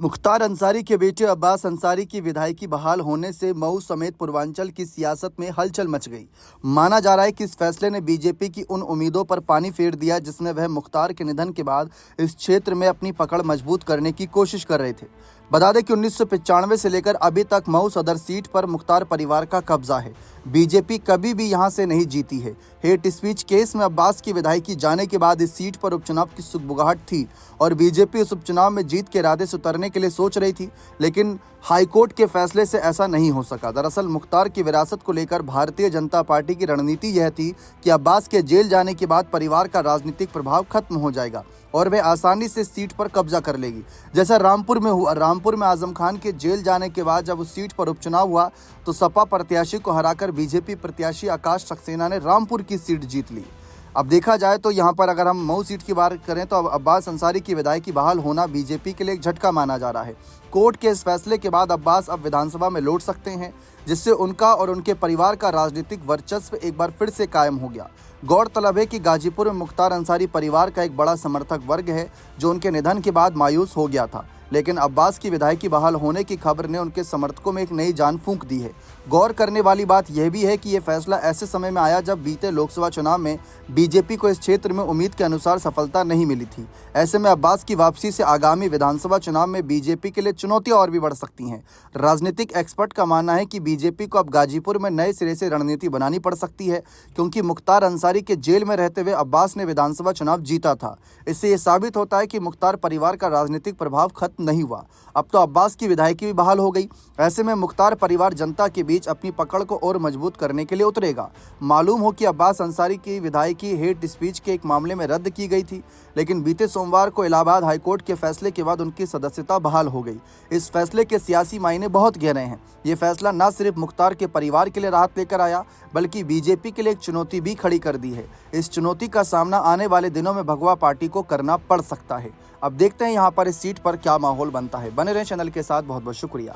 मुख्तार अंसारी के बेटे अब्बास अंसारी की विधायकी बहाल होने से मऊ समेत पूर्वांचल की सियासत में हलचल मच गई। माना जा रहा है कि इस फैसले ने बीजेपी की उन उम्मीदों पर पानी फेर दिया जिसमें वह मुख्तार के निधन के बाद इस क्षेत्र में अपनी पकड़ मजबूत करने की कोशिश कर रहे थे। बता दें कि 1995 से लेकर अभी तक मऊ सदर सीट पर मुख्तार परिवार का कब्जा है। बीजेपी कभी भी यहां से नहीं जीती है। हेट स्पीच केस में अब्बास की विधायकी जाने के बाद इस सीट पर उपचुनाव की सुगबुगाहट थी और बीजेपी इस उपचुनाव में जीत के इरादे से उतरने के लिए सोच रही थी, लेकिन हाईकोर्ट के फैसले से ऐसा नहीं हो सका। दरअसल मुख्तार की विरासत को लेकर भारतीय जनता पार्टी की रणनीति यह थी कि अब्बास के जेल जाने के बाद परिवार का राजनीतिक प्रभाव खत्म हो जाएगा और वह आसानी से सीट पर कब्जा कर लेगी, जैसा रामपुर में हुआ। रामपुर में आजम खान के जेल जाने के बाद जब उस सीट पर उपचुनाव हुआ तो सपा प्रत्याशी को हराकर बीजेपी प्रत्याशी आकाश सक्सेना ने रामपुर की सीट जीत ली। अब देखा जाए तो यहाँ पर अगर हम मऊ सीट की बात करें तो अब अब्बास अंसारी की विधायकी बहाल होना बीजेपी के लिए एक झटका माना जा रहा है। कोर्ट के इस फैसले के बाद अब्बास अब विधानसभा में लौट सकते हैं, जिससे उनका और उनके परिवार का राजनीतिक वर्चस्व एक बार फिर से कायम हो गया। गौरतलब है कि गाजीपुर में मुख्तार अंसारी परिवार का एक बड़ा समर्थक वर्ग है जो उनके निधन के बाद मायूस हो गया था, लेकिन अब्बास की विधायकी बहाल होने की खबर ने उनके समर्थकों में एक नई जान फूंक दी है। गौर करने वाली बात यह भी है कि यह फैसला ऐसे समय में आया जब बीते लोकसभा चुनाव में बीजेपी को इस क्षेत्र में उम्मीद के अनुसार सफलता नहीं मिली थी। ऐसे में अब्बास की वापसी से आगामी विधानसभा चुनाव में बीजेपी के लिए चुनौतियां और भी बढ़ सकती हैं। राजनीतिक एक्सपर्ट का मानना है कि बीजेपी को अब गाजीपुर में नए सिरे से रणनीति बनानी पड़ सकती है, क्योंकि मुख्तार अंसारी के जेल में रहते हुए अब्बास ने विधानसभा चुनाव जीता था। इससे यह साबित होता है कि मुख्तार परिवार का राजनीतिक प्रभाव खत्म नहीं हुआ। अब तो अब्बास की विधायकी भी बहाल हो गई। ऐसे में मुख्तार परिवार जनता के बीच अपनी पकड़ को और मजबूत करने के लिए उतरेगा। मालूम हो कि अब्बास अंसारी की विधायकी हेट स्पीच के एक मामले में रद्द की गई थी, लेकिन बीते सोमवार को इलाहाबाद हाईकोर्ट के फैसले के बाद उनकी सदस्यता बहाल हो गई। इस फैसले के सियासी मायने बहुत गहरे हैं। ये फैसला न सिर्फ मुख्तार के परिवार के लिए राहत लेकर आया, बल्कि बीजेपी के लिए एक चुनौती भी खड़ी कर दी है। इस चुनौती का सामना आने वाले दिनों में भगवा पार्टी को करना पड़ सकता है। अब देखते हैं यहाँ पर इस सीट पर क्या माहौल बनता है। बने रहें चैनल के साथ। बहुत बहुत शुक्रिया।